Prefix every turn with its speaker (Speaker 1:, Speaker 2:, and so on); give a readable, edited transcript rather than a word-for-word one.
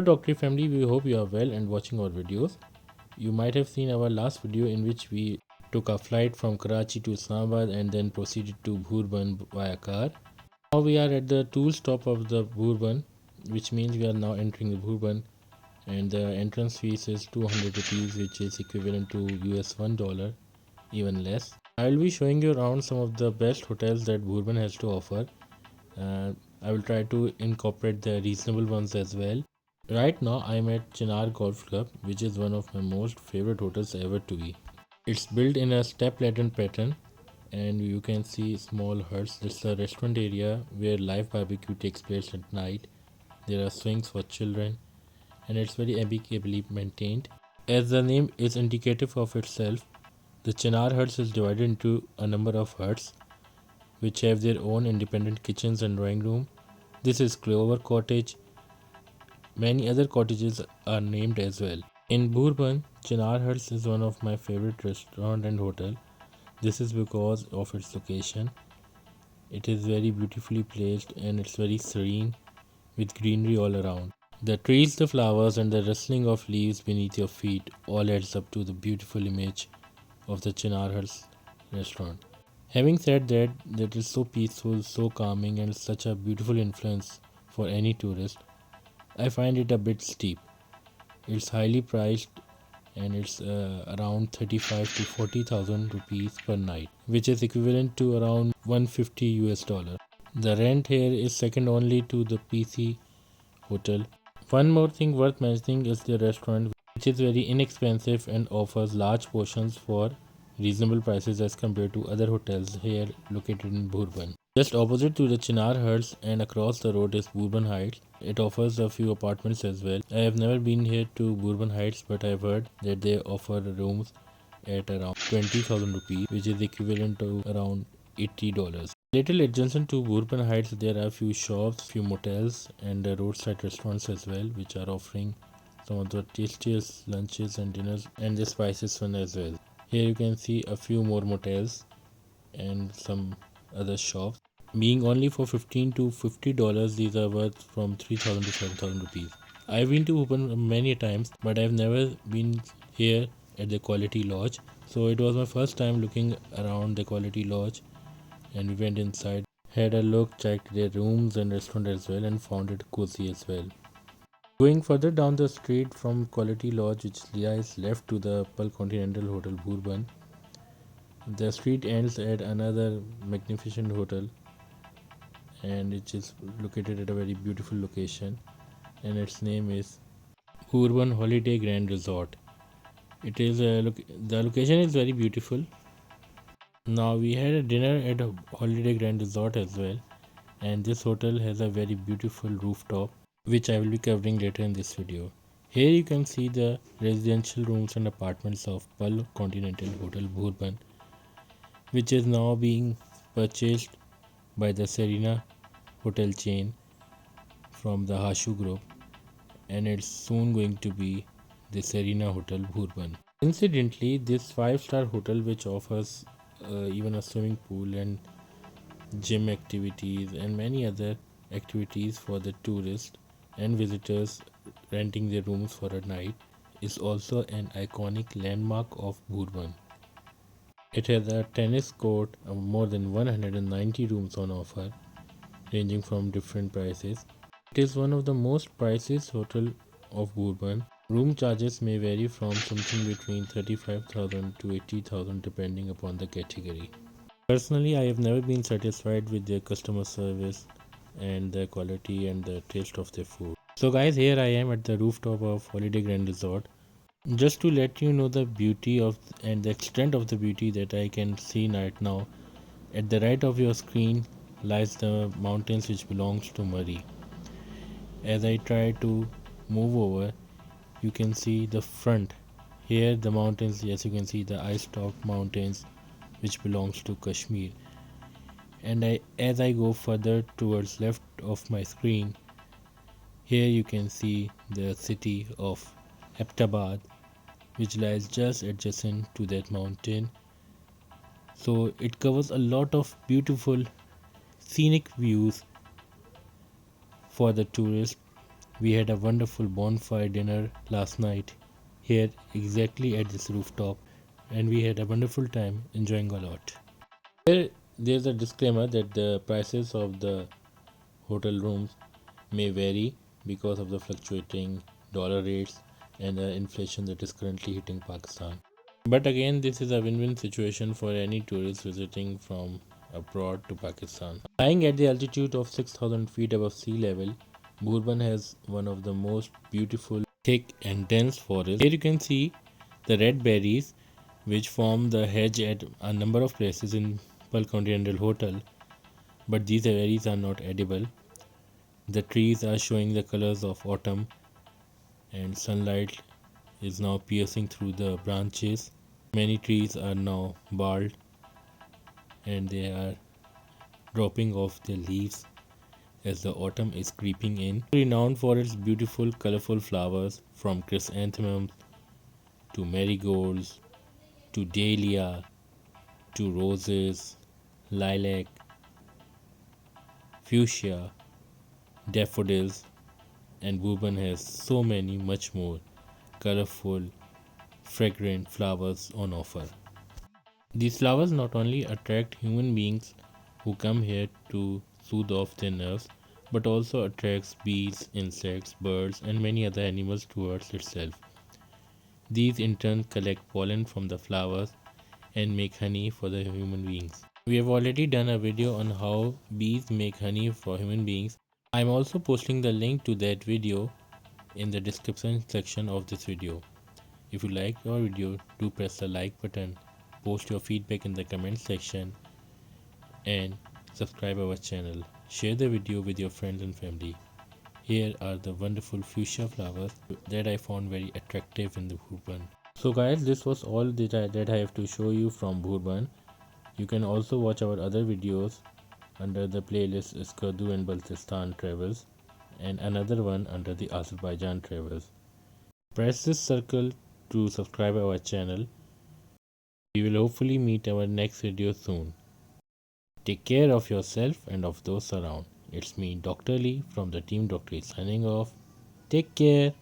Speaker 1: Hello DocTree family, we hope you are well and watching our videos. You might have seen our last video in which we took a flight from Karachi to Islamabad and then proceeded to Bhurban via car. Now we are at the tool stop of the Bhurban, which means we are now entering the Bhurban, and the entrance fees is 200 rupees, which is equivalent to US $1, even less. I will be showing you around some of the best hotels that Bhurban has to offer. I will try to incorporate the reasonable ones as well. Right now I am at Chinar Golf Club, which is one of my most favorite hotels ever to be. It's built in a step-ladder pattern, and you can see small huts. It's a restaurant area where live barbecue takes place at night. There are swings for children, and it's very amicably maintained. As the name is indicative of itself, the Chinar huts is divided into a number of huts which have their own independent kitchens and drawing room. This is Clover Cottage. Many other cottages are named as well. In Bhurban, Chinar Huts is one of my favorite restaurant and hotel. This is because of its location. It is very beautifully placed and it's very serene with greenery all around. The trees, the flowers and the rustling of leaves beneath your feet all adds up to the beautiful image of the Chinar Huts restaurant. Having said that, that is so peaceful, so calming and such a beautiful influence for any tourist. I find it a bit steep. It's highly priced and it's around 35 to 40,000 rupees per night, which is equivalent to around 150 US dollar. The rent here is second only to the PC hotel. One more thing worth mentioning is the restaurant, which is very inexpensive and offers large portions for reasonable prices as compared to other hotels here located in Bhurban. Just opposite to the Chinar Huts and across the road is Bhurban Heights. It offers a few apartments as well. I have never been here to Bhurban Heights, but I have heard that they offer rooms at around 20,000 rupees, which is equivalent to around $80. Little adjacent to Bhurban Heights, there are a few shops, few motels, and roadside restaurants as well, which are offering some of the tastiest lunches and dinners and the spiciest one as well. Here you can see a few more motels and some other shops. Being only for $15 to $50, these are worth from 3,000 to 7,000 rupees. I've been to Bhuban many times, but I've never been here at the Quality Lodge. So it was my first time looking around the Quality Lodge, and we went inside, had a look, checked their rooms and restaurant as well, and found it cozy as well. Going further down the street from Quality Lodge, which lies left to the Pearl Continental Hotel Bhurban, the street ends at another magnificent hotel, and it is located at a very beautiful location, and its name is Bhurban Holiday Grand Resort. It is the location is very beautiful. Now we had a dinner at a Holiday Grand Resort as well, and this hotel has a very beautiful rooftop, which I will be covering later in this video. Here you can see the residential rooms and apartments of Pearl Continental Hotel Bhurban, which is now being purchased by the Serena hotel chain from the Hashu group, and it's soon going to be the Serena Hotel Bhurban. Incidentally, this 5-star hotel, which offers even a swimming pool and gym activities and many other activities for the tourists and visitors renting their rooms for a night, is also an iconic landmark of Bhurban. It has a tennis court, more than 190 rooms on offer, ranging from different prices. It is one of the most priciest hotel of Bhurban. Room charges may vary from something between 35,000 to 80,000 depending upon the category. Personally, I have never been satisfied with their customer service and the quality and the taste of their food. So guys, here I am at the rooftop of Holiday Grand Resort. Just to let you know the beauty of and the extent of the beauty that I can see right now, at the right of your screen lies the mountains which belongs to Murree. As I try to move over, you can see the front. Here the mountains, yes, you can see the ice top mountains which belongs to Kashmir. And as I go further towards left of my screen, Here you can see the city of Ahmedabad, which lies just adjacent to that mountain. So it covers a lot of beautiful scenic views for the tourists. We had a wonderful bonfire dinner last night here exactly at this rooftop, and we had a wonderful time enjoying a lot. Here there's a disclaimer that the prices of the hotel rooms may vary because of the fluctuating dollar rates and the inflation that is currently hitting Pakistan. But again, this is a win-win situation for any tourist visiting from abroad to Pakistan. Lying at the altitude of 6,000 feet above sea level, Bhurban has one of the most beautiful, thick and dense forests. Here you can see the red berries which form the hedge at a number of places in Pearl Continental Hotel, but these berries are not edible. The trees are showing the colors of autumn and sunlight is now piercing through the branches. Many trees are now bald and they are dropping off their leaves as the autumn is creeping in. Renowned for its beautiful colorful flowers from chrysanthemums to marigolds to dahlia to roses, lilac, fuchsia, daffodils, and Bhurban has so many much more colorful, fragrant flowers on offer. These flowers not only attract human beings who come here to soothe off their nerves, but also attracts bees, insects, birds, and many other animals towards itself. These in turn collect pollen from the flowers and make honey for the human beings. We have already done a video on how bees make honey for human beings. I am also posting the link to that video in the description section of this video. If you liked our video, do press the like button, post your feedback in the comment section, and subscribe our channel. Share the video with your friends and family. Here are the wonderful fuchsia flowers that I found very attractive in the Bhurban. So guys, this was all that I have to show you from Bhurban. You can also watch our other videos under the playlist Iskardu and Baltistan Travels and another one under the Azerbaijan Travels. Press this circle to subscribe our channel. We will hopefully meet our next video soon. Take care of yourself and of those around. It's me, Dr. Lee from the team DocTree signing off. Take care.